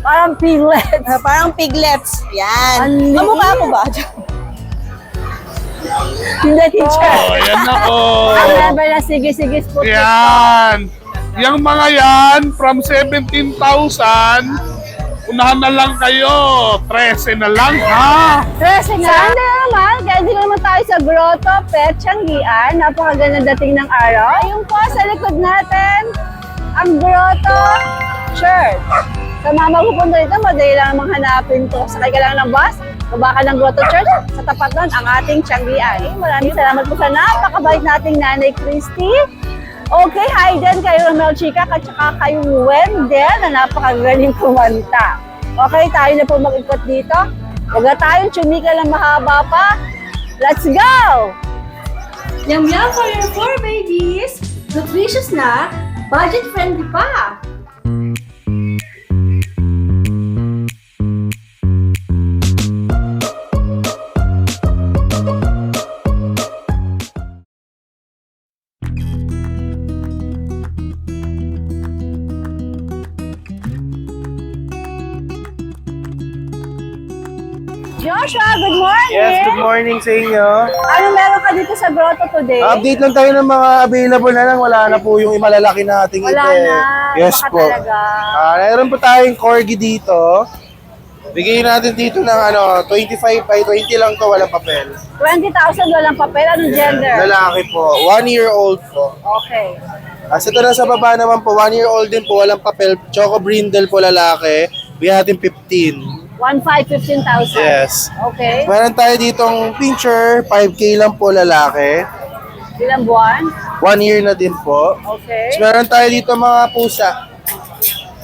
Parang piglets. Parang piglets. Yan. Ang liit. Kamukha ko ba? Hindi, teacher. Oh, yan na Ang oh. level na sige-sige spot. Yan. Yung mga yan, from 17,000, unahan na lang kayo. 13 na lang, ha? Kasi nga, hindi naman, kaya di naman tayo sa Grotto, Petchangian. Napakaganda dating ng araw. Yung po sa likod natin, ang Grotto Church. Sa mga magpupunta dito, madali lang namang hanapin to. Sakay ka lang ng bus, baba ka ng Grotto Church, sa tapat nun, ang ating Changian. Maraming salamat po sa napakabait nating Nanay Christy. Okay, hi din kayo Romel Chica at saka kayo Wendell na napakagaling kumanta. Okay, tayo na po mag-ikot dito. Huwag na tayong chumika ng mahaba pa. Let's go! Yum yum for your 4 babies! Nutritious na, budget friendly pa! Joshua, good morning! Yes, good morning sa inyo. Ano meron ka dito sa Grotto today? Update lang tayo ng mga available na lang. Wala na po yung imalalaki na ating Wala ite. na. Yes Baka po. talaga. Meron po tayong corgi dito. Bigay natin dito ng 25 by 20 lang to, walang papel. 20,000 walang papel. Anong gender? Lalaki po, 1-year-old po. Okay. As ito na sa baba naman po, 1-year-old din po, walang papel. Choco brindle po lalaki. Bigyan natin 15. 15,000. Yes. Okay. Meron tayo ditong pincher, 5K lang po lalaki. Ilang buwan? 1 year na din po. Okay. Meron tayo dito mga pusa.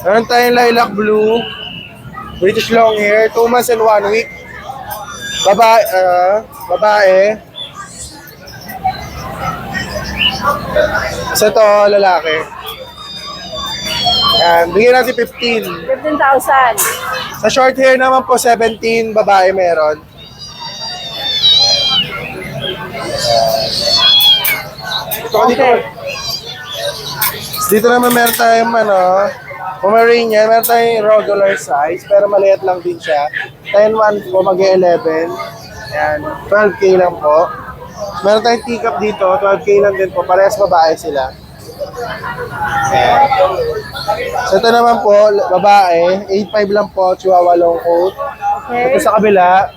Meron tayong lilac blue, British long hair, 2 months and 1 week. Babae. Isa to, lalaki. Yan, bigyan natin 15. 15,000. Sa short hair naman po, 17, babae meron. Okay. Dito naman meron tayong Pomeranian, meron tayong regular size, pero maliit lang din siya. 10-1 po, mag-11. Yan, 12K lang po. Meron tayong teacup dito, 12K lang din po, parehas babae sila. Yan. So ito naman po, babae, 8'5 lang po, chihuahua long coat. Okay. Ito sa kabila,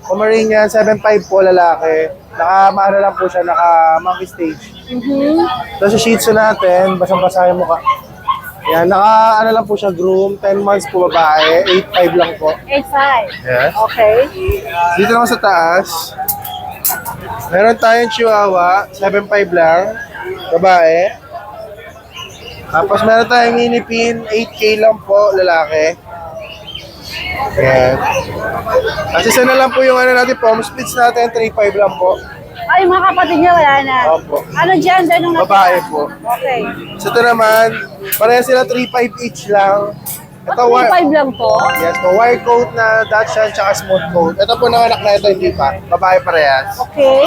Pomeranian, 7'5 po lalaki. Naka-maano lang po siya, naka-monkey stage. Ito sa Shih Tzu natin, basang-basa yung mukha. Yan, naka-ano lang po siya, groom, 10 months po babae, 8'5 lang po. 8,500. Yes. Okay. Dito naman sa taas, meron tayong chihuahua, 7'5 lang, babae. Tapos meron tayong mini pin, 8K lang po, lalaki. Ayan. Kasi isa na lang po yung natin, palm splits natin, 3'5 lang po. Ay, mga kapatid niya wala na. Opo. Ano gender nung Babae po. Okay. So ito naman, pareha sila 3'5 each lang. Ito, 3,500 lang to? yes po, wire coat na Dachshund tsaka smooth coat. Ito po nanganak na ito, hindi pa. Babae parehas. Okay.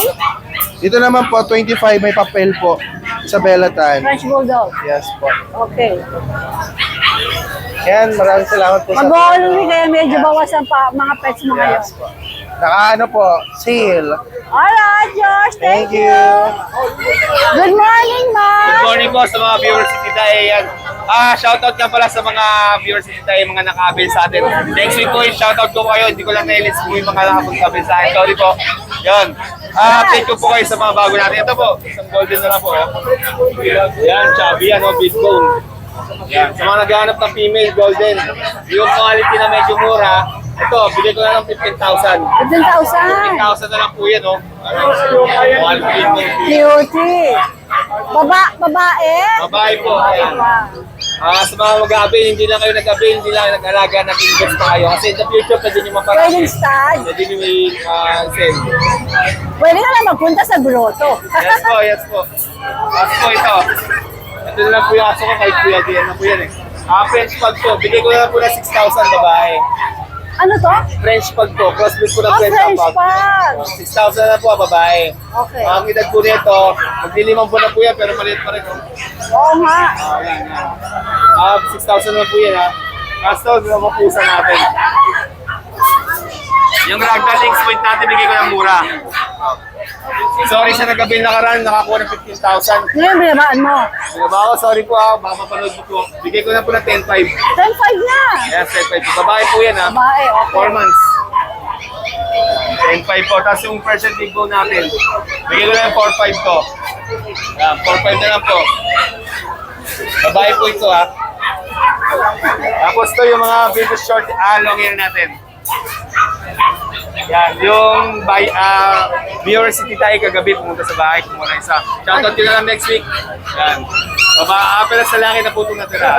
Dito naman po, 25, may papel po. Isabella Tan. French Bulldog. Yes po. Okay. Yan, maraming salamat po Mag-o-only kaya medyo bawasan pa mga pets mo ngayon. Yes po. Naka po, sale. Alright, Josh. Thank you. Good morning, Good Ma. morning po sa mga viewers ni Tita Ayan. Shoutout nga pala sa mga viewers ni Tita Ayan, mga naka-avail sa atin. Next week po, shoutout ko kayo. Hindi ko lang na-list po yung mga nakapag-avail sa akin. Sorry po. Yun. Update ko po kayo sa mga bago natin. Ito po, isang golden na lang po. Yan, chubby yan, big bone. Yan. Sa mga naghahanap ng female golden, yung quality na medyo mura, ito, bigay ko na lang 15,000. 15,000. 15,000 na lang po yan, oh. Quality mo. Cutie. Babae? Babae po. Ayan. Sa mga mag-avail, hindi lang kayo nag-avail, hindi lang nag-alaga, nag-invest pa kayo. Kasi in the future, pwede nyo maparami. Pwedeng stud. Pwede nyo may send. Pwede ka lang magpunta sa Grotto. Yes po, yes po. Aso po ito. Ito na lang po yung aso ko, kahit Kuya Diyan na po yan eh. French pug po, bigay ko na lang po na 6,000 babae. Ano to? French pug po, crossbreed po ng Oh, French French pug. pug. 6,000 na po babae. Okay. Ang edad po nito, maglilimang po na po yan, pero maliit pa rin. Oo nga. Ayan, yan. 6,000 na po yan ha. Kasto, mga pusa natin. Yung ragdoll links point natin, bigay ko ng mura. Sorry sa nagabi nakaraan, nakakuha ng 15,000. Ngayon, binabaan mo. Diba ako, sorry po baka mapanood mo po. Bigay ko na po ng 10,500. 10.5 na. Yes, 10,500. Babae po yan ha. Babae, okay. 4 months. 10,500 po. Tapos yung Persian big bone natin, bigay ko na ng 4,500 to. Yan, 4,500 na lang po. Babae po ito ha. Tapos to yung mga British short long hair natin. Yan, yung viewers si Tita ay kagabi pumunta sa bahay, kumuha na isa. Shoutout ko na lang next week. Yan. Pero sa laki na po itong natira.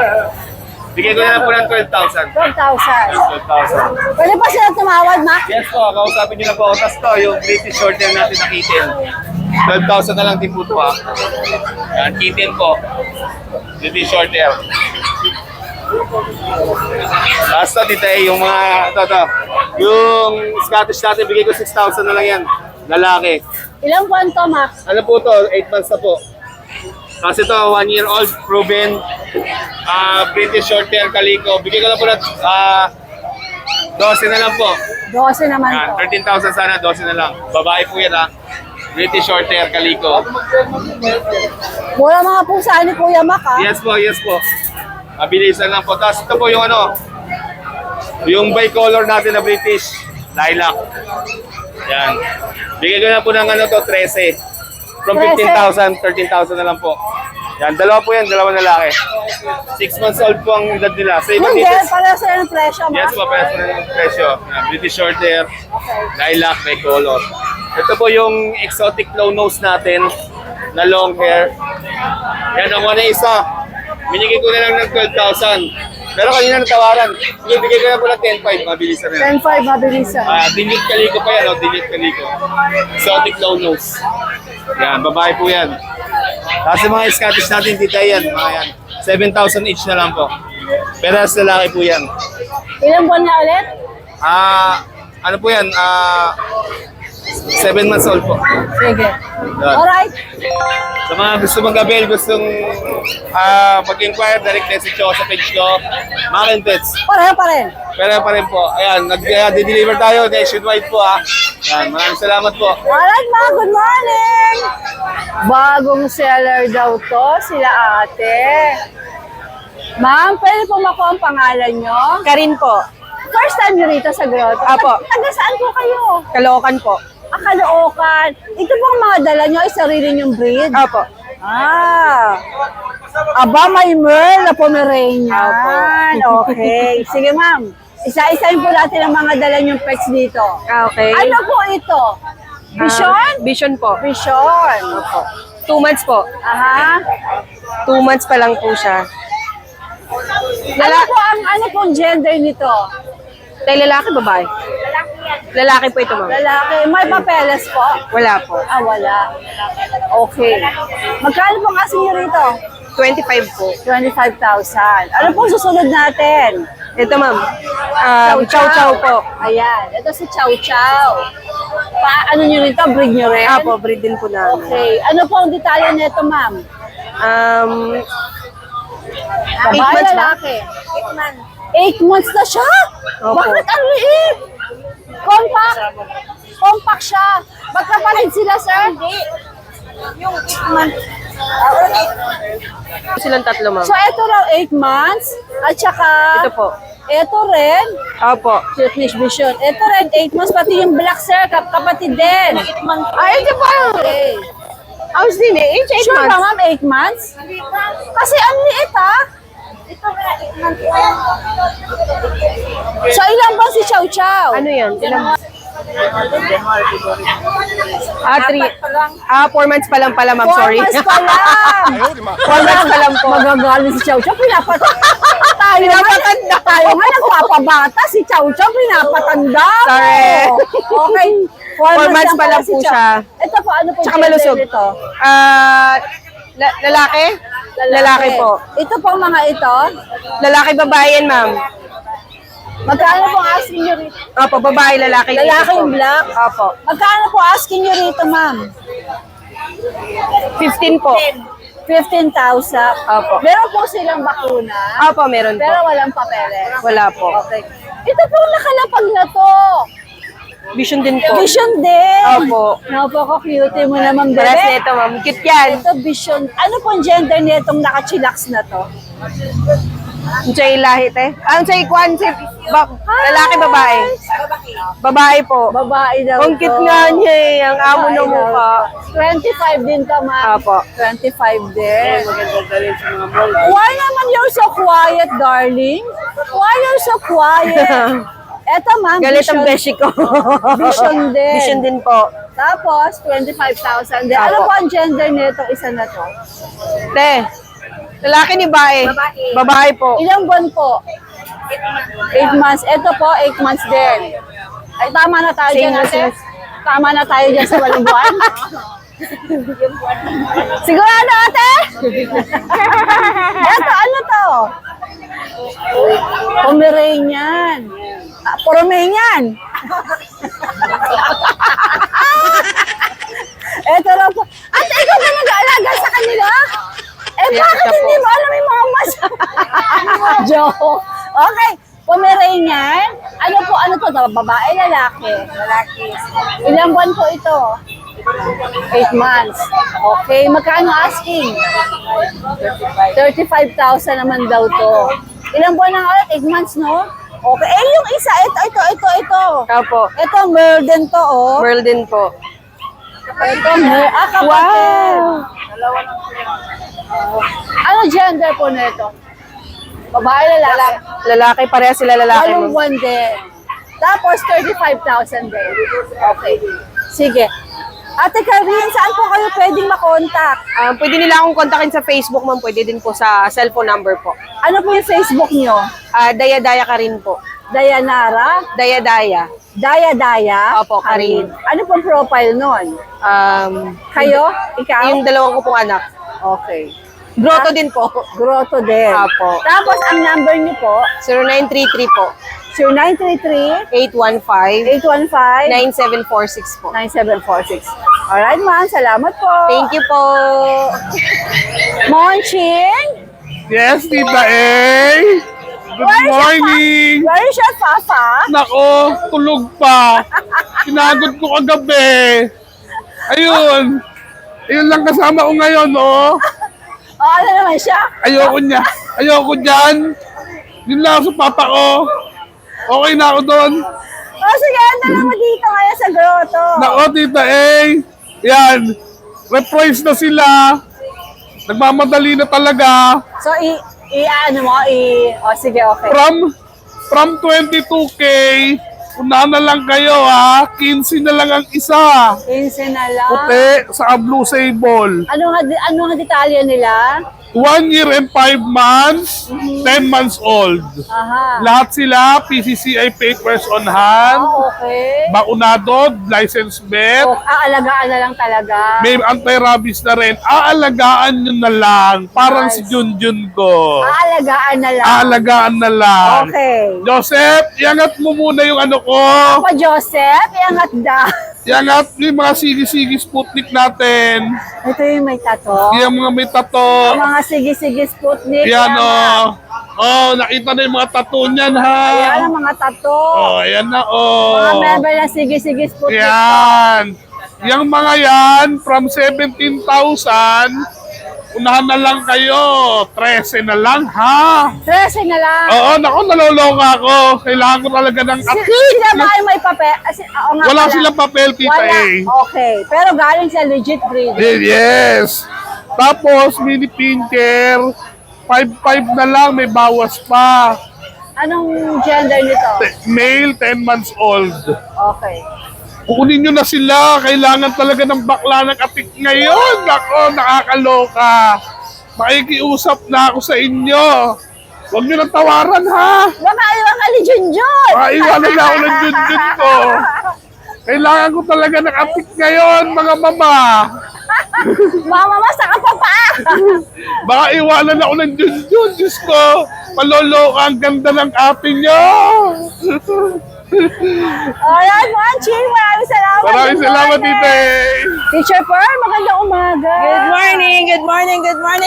Bigay ko na lang po ng 12,000. 12,000. 12,000. Pwede pa sila tumawad, Mac? Yes po, kausapin nyo na po. Tapos to, yung British short hair natin na kitten. 12,000 na lang din po ito ha. Yan, kitten po. British short hair. Last to, Tita, yung mga, ito. Yung Scottish natin, bigay ko 6,000 na lang yan. Lalaki. Ilang buwan to, Mac? Ano po to? 8 months na po. Kasi ito, 1 year old, proven, British short hair calico. Bigay ko na po na 12 na lang po. 12 naman Yan, to. 13,000 sana, 12 na lang. Babae po yan ha. British short hair calico. Mura mga pusa ni Kuya Mac, ha? Yes po, yes po. Mabilisan lang po. Tapos ito po yung ano, yung bicolor natin na British lilac. Yan. Bigay ko na po ng ano to, 13. From 15,000, 13,000 na lang po. Yan, dalawa po yan, dalawang lalaki. 6 months old po ang edad nila. Same Hindi, British. pareho sila ng presyo, Mac. Yes po, pera po ng presyo. Yan, British short hair, lilac, bicolor. Ito po yung exotic low nose natin na long hair. Yan, ang na isa. Binigay ko na lang ng 12,000. Pero kanina natawaran. Bigay ko na po ng 10,500. Mabilisan na yan. 10.5, mabilisan. Dinyut kaliko pa yan, dinyut kaliko. Exotic low nose. Yan, babae po yan. Tapos yung mga Scottish natin, Tita yan, mga yan. 7,000 each na lang po. Pero sa lalaki po yan. Ilang buwan na ulit? Ano po yan? 7 months old po. Sige. Yan. Alright. Sa mga gusto mag-avail, gustong mag-inquire, direct message ko sa page ko, Makin Pets. Pareho pa rin. Pero pa rin po. Ayan, nag-deliver tayo nationwide po ha. Ayan, maraming salamat po. Alright, Ma. Good morning. Bagong seller daw to, sila ate. Ma'am, pwede po makuha ang pangalan nyo? Karin po. First time nyo rito sa grotto? Apo. Taga saan po kayo? Caloocan po. Caloocan. Ito pong mga dala nyo ay sarili nyong breed? Opo. Aba, may Merl na Pomeranian. Opo. Okay. Sige, ma'am. Isa-isahin po natin ang mga dala nyong pets dito. Okay. Ano po ito? Vision? Vision po. Vision. Opo. 2 months po. Aha. 2 months pa lang po siya. Ano pong gender nito? Tay lalaki, babae? Lalaki po ito, ma'am. Lalaki. May papeles po? Wala po. Wala. Okay. Magkano pong kasi nyo rito? 25 po. 25,000. Ano pong susunod natin? Ito, ma'am. Chow Chow po. Ayan. Ito si Chow Chow. Ano nyo rito? Breed nyo rin? Apo, breed din po namin. Okay. Ano po ang detalye nito, ma'am? 8 months ba? 8 months na siya? Opo. Bakit ang liit? Compact? Compact siya. Magkapatid sila, sir? Hindi. Yung 8 months. Silang tatlo, ma'am. So, ito raw 8 months. At saka, Ito po. ito rin. Opo. Turkish Vision. Ito rin, 8 months. Pati yung black, sir, kapatid din. 8 months. Ay, ito pa. Okay. House din eh. 8 Sure months. ba, ma'am? 8 months? Kasi ang liit, ha? Ito nga, 8 months. So, ilan ba si Chow Chow? Ano yan? Ilang? 4 months pa lang pala, ma'am. 4 Sorry. months pa lang. 4 months pa lang po. Magagaling si Chow Chow. Tayo nga nagpapabata. Si Chow Chow pinapatanda mo. Sorry. Okay. 4 months pa lang si po Chow. siya. Ito po, ano po Tsaka gender malusog. nito? Lalaki? Lalaki po. Ito po mga ito. Lalaki, babae yan, ma'am. Magkano po asking nyo rito? Opo, babae, lalaki. dito Lalaki po. yung black? Opo. Magkano po asking nyo rito, ma'am? 15 po. 15,000. Opo. Meron po silang bakuna, Opo, meron po. pero walang papeles. Wala po. Okay. Ito po nakalapag na to. Vision din po. Vision din. Opo. Napaka-cute mo naman, bebe. Pares nito, ma'am. Cute yan. Ito, vision. Ano pong gender nitong nakachillax na to? Ang sa'yo lahi, te. Ang sa'yo, kwan, lalaki, babae. Babae po. Babae daw Ang cute to. nga niya eh. Ang amo Babae ng daw mukha. to. 25 din ka, ma'am. Apo. 25 din. Why naman you're so quiet, darling? Why you're so quiet? Eto, ma'am. Galit ang vision- beshi ko. Vision din. Vision din po. Tapos, 25,000 din. Ano Apo. po ang gender nitong isa na to? Te, lalaki ni bae. Babae po. Ilang buwan po? 8 months. Ito po, 8 months din. Ay, tama na tayo dyan, ate. Tama na tayo dyan sa walang buwan. Sigurado, ate? Ito, ano to? Pomeranian. Pomeranian. Ito lang po. Ate, ikaw ba nag-aalaga sa kanila? Eh, Yeah, bakit siya po. hindi mo alam yung mga mas? Joke. Okay. Pomeranian. Ano po, ano to? Babae, lalaki? Lalaki. Ilang buwan po ito? 8 months. Okay. Magkano asking? 35,000 naman daw to. Ilang buwan na ulit? 8 months, no? Okay. Eh, yung isa, ito. Opo. Ito, Merlin to, oh. Merl din po. Ito, kapatid. Wow! Ano gender po nito? Babae, lalaki? Lalaki, pareha sila lalaki. Walong ma'am. buwan din. Tapos, 35,000 din. Okay. Sige. Ate Karin, saan po kayo pwedeng makontak? Pwede nila akong kontakin sa Facebook, ma'am. Pwede din po sa cellphone number po. Ano po yung Facebook nyo? Daya-daya ka rin po. Dayanara? Daya-daya. Daya-daya? Opo, Karin. Ano pong profile nun? Kayo? Ikaw? Yung dalawang ko pong anak. Okay. Grotto din po. Grotto din. Apo. Tapos, ang number nyo po, 0933 po. 0933 815 815 9746 po. 9746. Alright, ma'am. Salamat po. Thank you po. Monching? Yes, Tita A. Good morning. Where is your papa? Nako, tulog pa. Kinagod ko kagabi. Ayun. Ayun lang kasama ko ngayon, oh. O, ano naman siya? Ayoko niya. Ayoko dyan. Yun lang sa papa ko. Okay na ako doon. O, sige, ano naman dito ngayon sa grotto? Nako, Tita A. Yan. Reprise na sila. Nagmamadali na talaga. So, ano mo? O, sige, okay. From 22K, unahan na lang kayo ha. 15 na lang ang isa. 15 na lang. Puti sa Blue Sable. Ano nga detalye nila? 1 year and 5 months, 10 months old. Aha. Lahat sila, PCCI papers on hand, Okay. bakunado, license bet, O, aalagaan na lang talaga. may anti-rabies na rin. Aalagaan nyo na lang. Parang si Junjun ko. Aalagaan na lang. Aalagaan na lang. Okay. Joseph, iangat mo muna yung ano ko. Ako, Joseph, iangat da. Iangat yung mga sige-sige Sputnik natin. Ito yung may tato. Yung mga may tato. Mga sige-sige Sputnik. Yan iangat. oh. Nakita na yung mga tattoo niyan ha. Ayan ang mga tato. Oh, ayan na oh. Mga member ng sige-sige Sputnik. Yan. Yung mga yan, from 17,000, unahan na lang kayo. 13 na lang ha. 13 na lang. Oo, naku, naloloka ako. Kailangan ko talaga ng Sila ba ay may papel? Oo nga Wala pala. silang papel, Tita Wala. A. Okay. Pero galing sa legit breed. Yes. Tapos, mini pinker, 5-5 na lang, may bawas pa. Anong gender nito? Male, 10 months old. Okay. Kukunin nyo na sila. Kailangan talaga ng bakla ng atik ngayon. Ako, nakakaloka. Makikiusap na ako sa inyo. Huwag nyo nang tawaran, ha? Baka iwan ka ni Junjun. Maiwanan na ako ng Junjun ko. Kailangan ko talaga ng atik ngayon, mga mama. Mama, masaka pa pa. Baka iwanan ako ng Junjun. Diyos ko, maloloka ang ganda ng ate nyo. Alright, Monching, maraming salamat. Maraming Good salamat, morning. Tite. Teacher Pearl, magandang umaga. Good morning,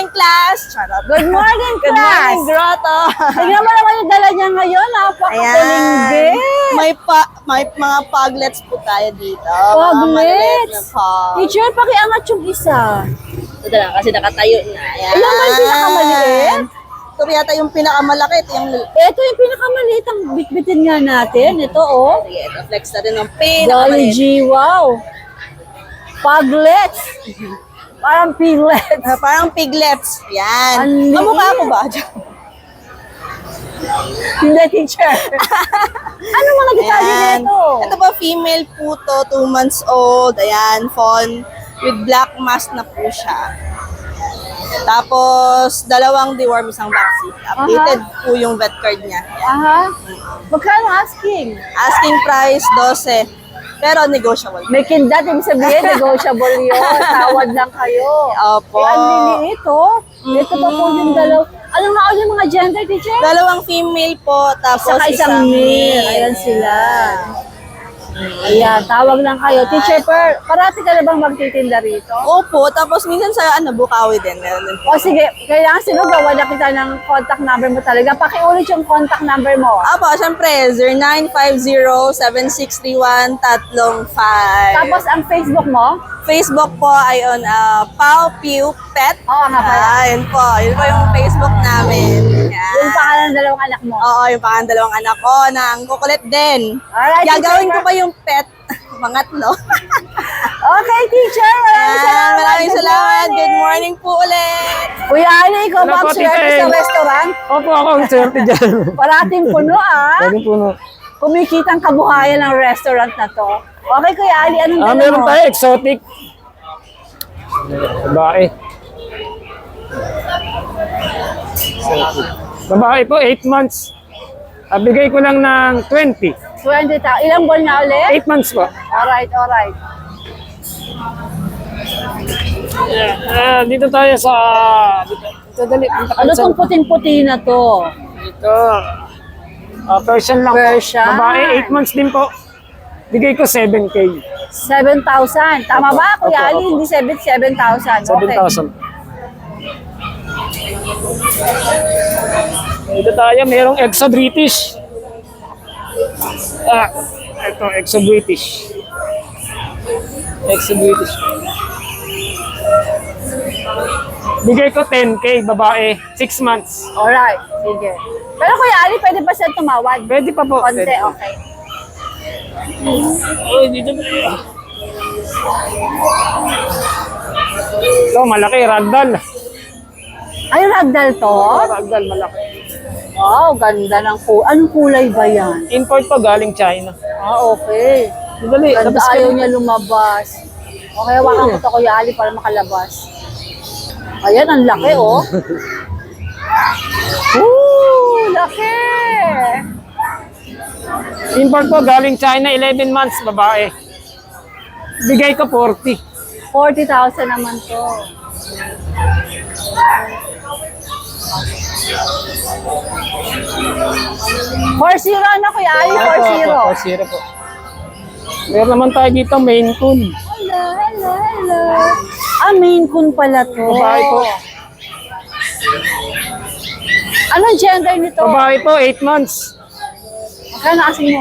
class. Charot. Good morning, Good class. morning, Grotto. Tingnan mo naman yung dala niya ngayon. Napakagaling din. May mga paglets po tayo dito. Paglets? Teacher, pakiangat yung isa. Ito na, kasi nakatayo na. Ayan. Ayan ba yung pinakamaliit? Ito yata yung pinakamalaki. Ito yung... Ito yung pinakamaliit ang bitbitin nga natin. Ito, oh. Sige, ito, flex natin ng Dolly pinakamalaki. G, wow. Paglets. Parang piglets. Parang piglets. Yan. Ang liit. Kamukha ko ba? Hindi, teacher. Ano mga detalye Ayan. nito? Ito po, female po to, 2 months old. Ayan, fawn with black mask na po siya. Tapos, 2 deworm, isang vaccine. Updated po yung vet card niya. Ayan. Aha. Magkano asking? Asking price, 12. Pero negotiable. May kindat, ibig sabihin, negotiable yun. Tawad lang kayo. Opo. Eh, ang liliit, oh. Ito pa po yung dalaw. Ano nga ulit yung mga gender, teacher? 2 female po, tapos Saka isang male. Ayan sila. Ayan, tawag lang kayo. Teacher Per, parati ka na bang magtitinda rito? Opo, tapos minsan sa Bukawi din. Meron din po. O sige, kailangan sinugawa na kita ng contact number mo talaga. Pakiulit yung contact number mo. Apo, syempre, 0950-7631-35. Tapos ang Facebook mo? Facebook po ay on Pau Pew Pet. Oo nga pala. Yun po yung Facebook namin. Yan. Yung pangalan ng dalawang anak mo. Oo, yung pangalan 2 anak ko na ang kukulit din. Alright, Gagawin teacher ko pa yung pet. Pangatlo. Okay, teacher. Maraming salamat. Maraming Good salamat. Good morning po ulit. Kuya Ali, ikaw ba ang Salamat, swerte Tita sa El. restaurant? Opo, ako ang swerte dyan. Parating puno, ah. Pwede puno. Kumikitang kabuhayan ng restaurant na to. Okay, Kuya Ali, anong dala Meron mo? tayo, exotic. Babae. Babae po, 8 months. Bigay ko lang ng 20. 20,000. Ilang buwan na ulit? 8 months po. Alright, alright. Dito tayo sa... Dito dali. Punta ka Ano sa- tong puting-puti na to? Dito. Persian lang Persian. po. Babae, 8 months din po. Bigay ko 7K. 7,000. Tama Opo, ba, Kuya opo, Ali? opo. Hindi 7,000. Okay. 7,000. Dito tayo, mayroong Exo-British. Ito, Exo-British. Exo-British. Bigay ko 10K, babae, 6 months. Alright, sige. Pero Kuya Ali, pwede ba siya tumawad? Pwede pa po. Konti, Pwede pa. okay. Uy, dito ba? Ito, malaki, ragdoll. Ay, ragdoll to? Ragdoll, malaki. Wow, ganda ng kulay. Anong kulay ba yan? Import pa galing China. Okay. Dali, Ganda, labas ayaw ka. niya lumabas. Okay, hawakan ko to Kuya Ali para makalabas. Ayan, ang laki, oh. Woo! Laki! Import po galing China, 11 months, babae. Bigay ko 40. 40,000 naman to. Four zero na Kuya Ali, 4-0. 4-0 po. Meron naman tayo dito, Maine Coon. Hello, hello, hello. Maine Coon pala to. Babae po. Anong gender nito? Babae po, 8 months. Magkano kasi mo?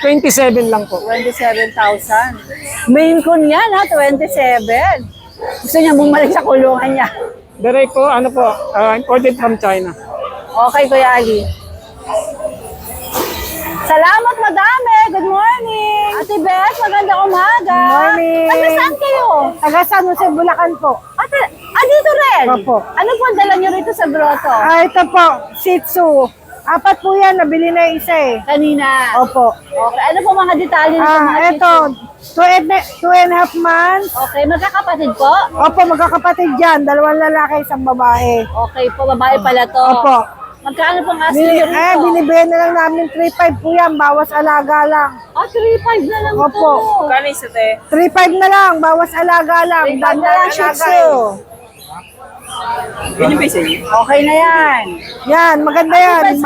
27 lang po. 27,000. Maine Coon yan ha, 27. Gusto niya bumalik sa kulungan niya. Direct po, ano po, imported from China. Okay, Kuya Ali. Salamat, madami. Good morning. Ate Beth, magandang umaga. Good morning. Taga saan kayo? Taga San Jose, Bulacan po. Dito rin? Opo. Ano po ang dala niyo rito sa grotto? Ito po, Shih Tzu. 4 po yan, nabili na yung isa eh. Kanina. Opo. Okay, ano po mga detalye nito? mga Ito, tissue? 2.5 months. Okay, magkakapatid po? Opo, magkakapatid dyan. 2 lalaki, 1 babae. Okay po, babae pala to. Opo. Magkano pong asking niyo rito? Binibigyan na lang namin 3.5 po yan, bawas alaga lang. 3.5 na lang Opo. to. Kano isa te? 3.5 na lang, bawas alaga lang. 3.5 na lang, Shih Tzu. Okay na yan. Yan, maganda yan.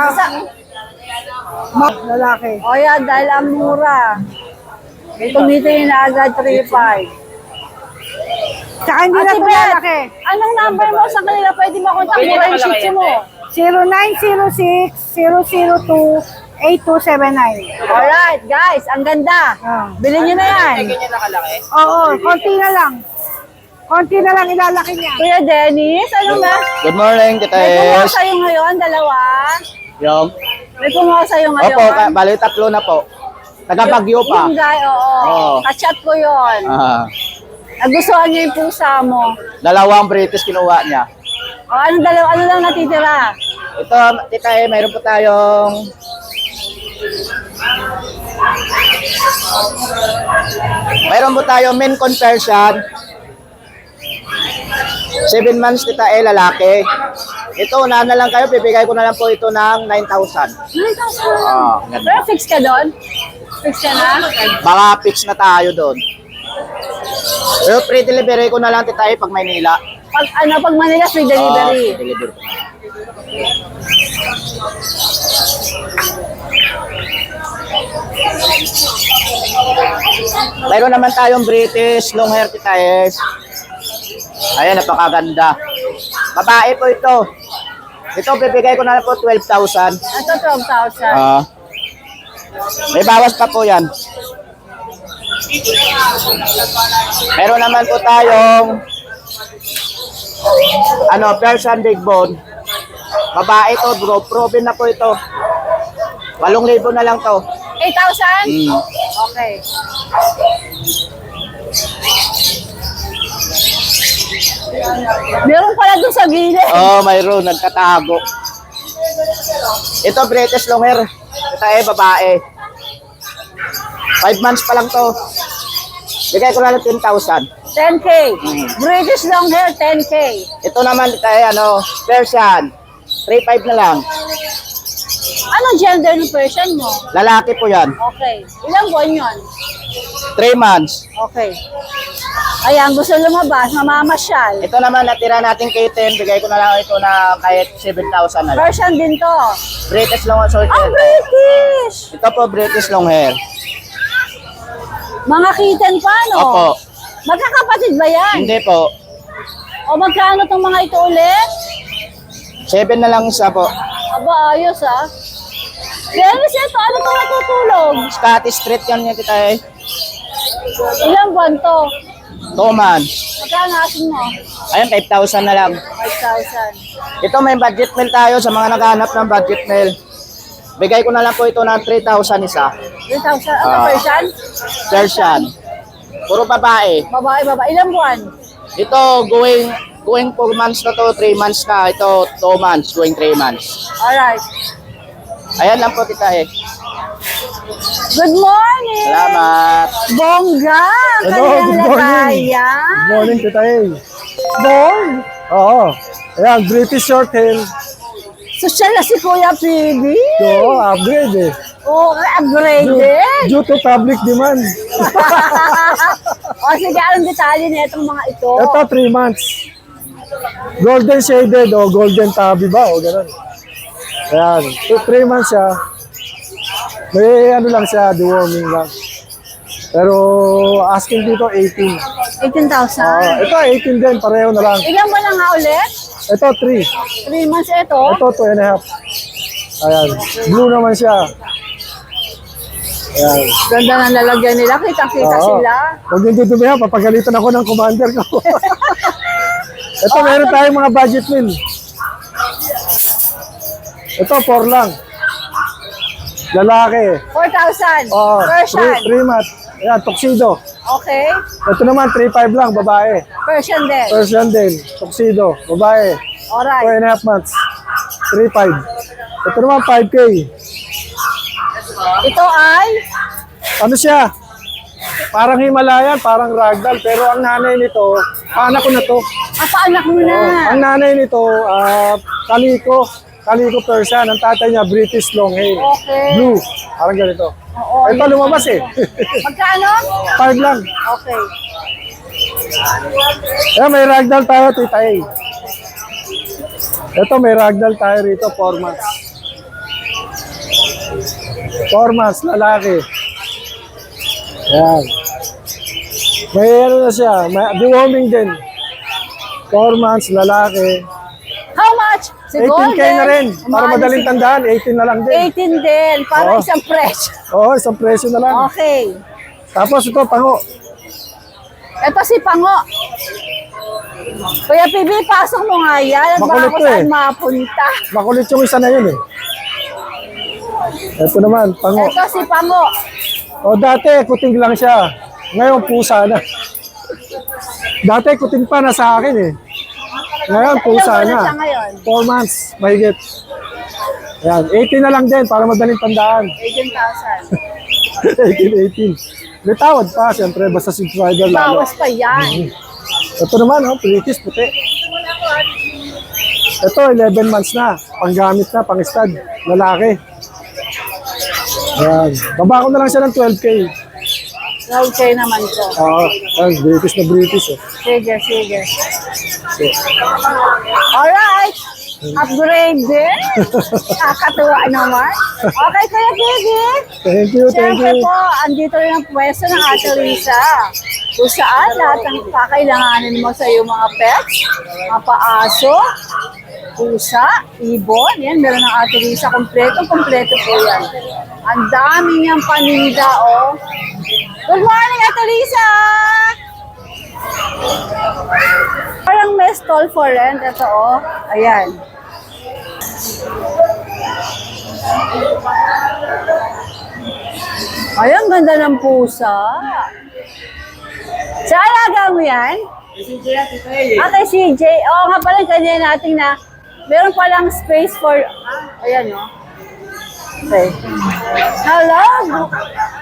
Lalaki. O yan, dahil ang mura. Tumitingin na agad 3.5. Tsaka hindi na Ate po Bet, lalaki. anong number mo sa kanila? Pwede makontak mo yung shih tzu mo. 0906-002-8279. Alright, guys, ang ganda. Bilhin nyo na yan. Oo, konti na lang. Konti na lang ilalaki niya. Kuya Dennis, ano na? Good morning, Tita May kumuha Es. sa'yo ngayon, dalawa. Yung, May kumuha sa'yo ngayon. opo, bali 3 na po. Taga-Bagyo pa. Yung guy, oo. Oo. Kachat ko yun. Ah, Nagustuhan niya yung pusa mo. dalawang British kinuha niya. O, ano lang natitira? Ito, Tita E, mayroon po tayong main conversion. 7 months, Tita E, lalaki. Ito, unahan na lang kayo, bibigay ko na lang po ito ng 9,000. 9,000. Ah, ganda. Pero fix ka doon? Fix ka na? Baka fix na tayo doon. Pero free delivery ko na lang, Tita E, pag Maynila. Pag Manila, free delivery. Free delivery ko na. Mayroon naman tayong British long hair, Tita E. Ayan, napakaganda. Babae po ito. Ito, bibigay ko na lang po 12,000. Ito, 12,000. May bawas pa po yan. Meron naman po tayong Persian Big Bone. Babae to, bro. Proven na po ito. 8,000 na lang to. 8,000? Okay. Meron pala doon sa gilid. Mayroon. Nagkatago. Ito, British long hair. Ito babae. 5 months pa lang to. Bigay ko na lang 10,000. 10K. British long hair, 10K. Ito naman, Persian. 3,500 na lang. Anong gender ng Persian mo? Lalaki po yan. Okay. Ilang buwan yun? 3 months. Okay. Ayan, gusto lumabas, mamamasyal. Ito naman, natira natin kay 10. Bigay ko na lang ito na kahit 7,000 na lang. Persian din to. British long hair. Ang British! Ito po, British long hair. Mga kitten pa, no? Opo. Magkakapatid ba yan? Hindi po. O magkano tong mga ito ulit? 7 na lang isa po. Aba, ayos ah. Dennis, ito, ano itong natutulog? Scottish Street yan niya kita eh. Ilang buwan to? 2 months. Magkano asin mo? Ayun, 5,000 na lang. 5,000. Ito may budget meal tayo sa mga naghahanap ng budget meal. Bigay ko na lang po ito ng 3,000 isa. 3,000. Ano, Persian? Persian. Puro babae. Babae. Ilang buwan? Ito, going 4 months na to, 3 months na. Ito, 2 months, going 3 months. Alright. Ayan lang po, Tita eh. Good morning! Salamat. Bongga! Hello, Kanyang good morning. lagayan. Morning, Tita A. Bong! Oo. Ayan, British short hair. Social na si Kuya PB. Oo, upgrade eh. Oo, upgraded. Due to public demand. O sige, anong detalye na itong mga ito? Ito, 3 months. Golden shaded o golden tabby ba o gano'n. Ayan, 3 months siya. May ano lang siya, deworming lang. Pero asking dito 18. 18,000. Ito 18 din, pareho na lang. Ilan ba na nga ulit? Ito 3. 3 months ito. Ito 2.5. Ayan, blue naman siya. Ayan. Ganda ng lalagyan nila. Kita-kita Oo. sila. Huwag yung dudumihan, papagalitan ako ng commander ko. Ito, meron tayong mga budget meal. Ito, 4 lang. Lalaki. 4,000. Oo, Persian. 3 months. Ayan, tuxedo. Okay. Ito naman, 3.5 lang, babae. Persian din. Persian din, tuxedo, babae. Alright. 4.5 months. 3.5. Ito naman, 5K. Ito ay Ano siya? Parang Himalayan, parang ragdoll. Pero ang nanay nito, anak ko na to. paanak mo na. Ang nanay nito, Kaliko. Kaliko Persian. Ang tatay niya, British long hair. Okay. Blue. Parang ganito. Oo, Ito lumabas eh. Magkano? 5 lang. Okay. Ayan, may ragdoll tayo, Tita A. Ito, may ragdoll tayo rito, 4 months. 4 months, lalaki. Yan. May ano na siya, may deworming din. 4 months, lalaki. How much? Si 18K na rin. Para Mahal madaling si- tandaan, 18 na lang din. 18 din. Para Oo. isang presyo. Oo, isang presyo na lang. Okay. Tapos ito, pango. Ito si Pango. Kuya PB, pasok mo nga yan. Baka Makulit kung to saan eh. mapunta. Makulit yung isa na yun eh. Ito naman, pango. Ito si Pango. O dati, kuting lang siya. Ngayon, pusa na. Dati, kuting pa na sa akin eh. Ngayon, pusa Ilang buwan na na. siya ngayon? 4 months, mahigit. Yan, 18 na lang din para madaling tandaan. 18,000. 18. May tawad pa, siyempre, basta subscriber lalo. Bawas pa yan. Ito naman, oh, British, puti. Ito, 11 months na. Panggamit na, pang-stud. Lalaki. Ayan. Baba ko na lang siya ng 12K. Okay naman to. Oo, ayan, British na British. Eh. Sige, sige. Alright. Upgrade din. Nakakatuwa naman. Okay, Kuya Gigi. Thank you, thank Siyempre you. po, andito rin ang pwesto ng Ate Risa. Kung saan lahat ng kakailanganin mo sa iyong mga pets, mga paaso, pusa, ibon. Yan, meron ng Ate Risa. Kompleto po yan. Ang dami niyang paninda, oh. Good morning, Ate Risa! Parang may stall for rent. Ito, oh. Ayan. Ay, ang ganda ng pusa. Sa alaga mo yan? Ah, kay CJ. Oo nga pala, kanina natin na meron palang space for... Ayan, no? Okay. Hello,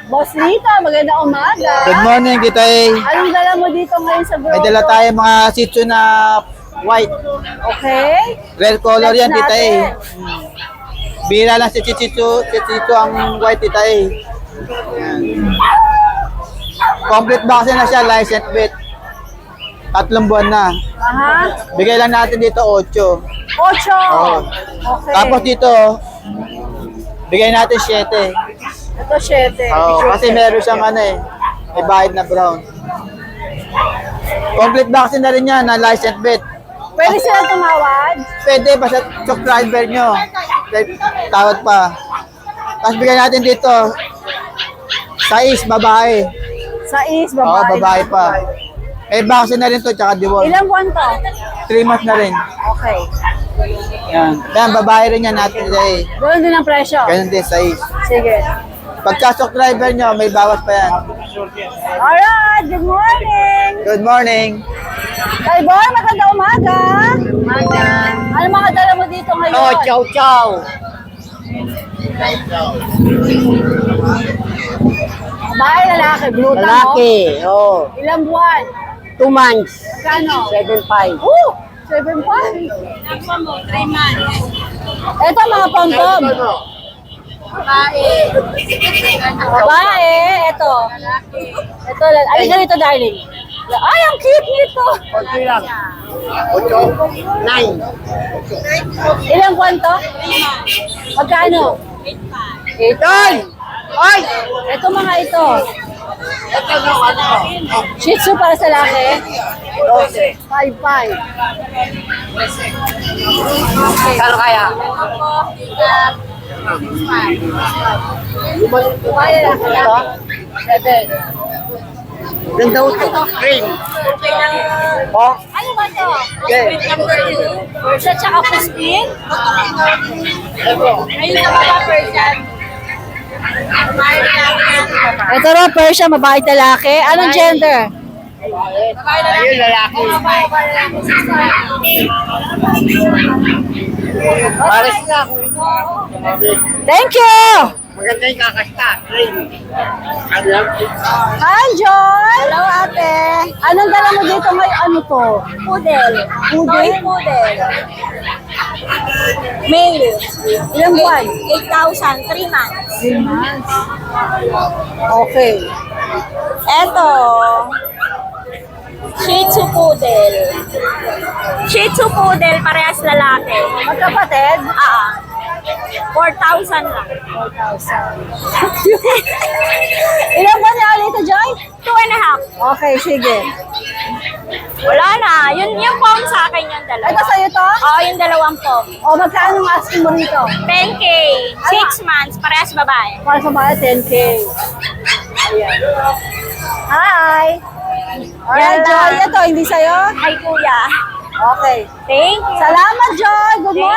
Boss Rita. Magandang umaga. Good morning, kita eh. Anong dala mo dito ngayon sa grotto? May dala tayo mga Shih Tzu na white. Okay. Rare color yan, Let's tita eh. natin. Bira lang si Shih Tzu ang white, tita eh. Yan. Complete vaccine na siya, license bit. 3 buwan na. Aha. Bigay lang natin dito 8. 8. Okay. Tapos dito, bigay natin 7. Ito 7. Kasi meron siyang ano eh, may bahid na brown. Complete vaccine na rin yan, na license bit. Pwede sila tumawad? Pwede, basta subscriber nyo. Tawad pa. Tapos bigyan natin dito, 6 babae. Sa is, Oo, babae. babae pa. May vaccine na rin to, tsaka deworm. Ilang buwan to? 3 months na rin. Okay. Yan. Yan, babae rin yan natin today. Doon din ang presyo? Ganun din, 6. Sige. Pagka subscriber nyo, may bawas pa yan. Alright, good morning! Good morning. Kay Boy, magandang umaga! Umaga! Ano mga dala mo dito ngayon? chow chow. Babae, lalaki, bluta mo? Oo. Ilang buwan? 2 months. Kano? 7.5. 7.5. Ito mga pom-pom. Babae, ito. Ito, ay ganito darling. Ay, ang cute nito. Okay lang. 9. Ilang buwan to? Magkano? 8. Ay! Ito mga ito. Shih Tzu para sa laki? 5.5. Kano kaya? Babae lalaki ito? 7. Ganda ito. Green. Oh? Ano ba to? Okay. Persian tsaka Puspin? Ayun sa baba Persian. Ito raw Persian, babae lalaki. Anong gender? Ayun, lalaki. Pares na. Thank you! Maganda yung kakasta. Green. Hi, Joy! Hello, ate. Anong dala mo dito ngayon? Ano to? Poodle. Poodle? Poodle. Male. Ilang buwan? 8,000, 3 months. 3 months. Okay. Eto, Shih Tzu Poodle. Shih Tzu Poodle, parehas lalaki. Magkapatid? 4,000 lang. 4,000. Ilan ba ni Alita Joy? 2.5. Okay, sige. Wala na. Yung pom sa akin yung dalawa. Ito sa'yo to? Oo, yung dalawang pom. O, magkano ang asking mo rito? 10K. 6 months. Parehas babae. Para sa mga 10K. Ayan. Hi! Alright, Yan Joy. lang. Ito, hindi sa'yo? Ay, kuya. Okay. Thank you. Salamat, Joy. Good Thank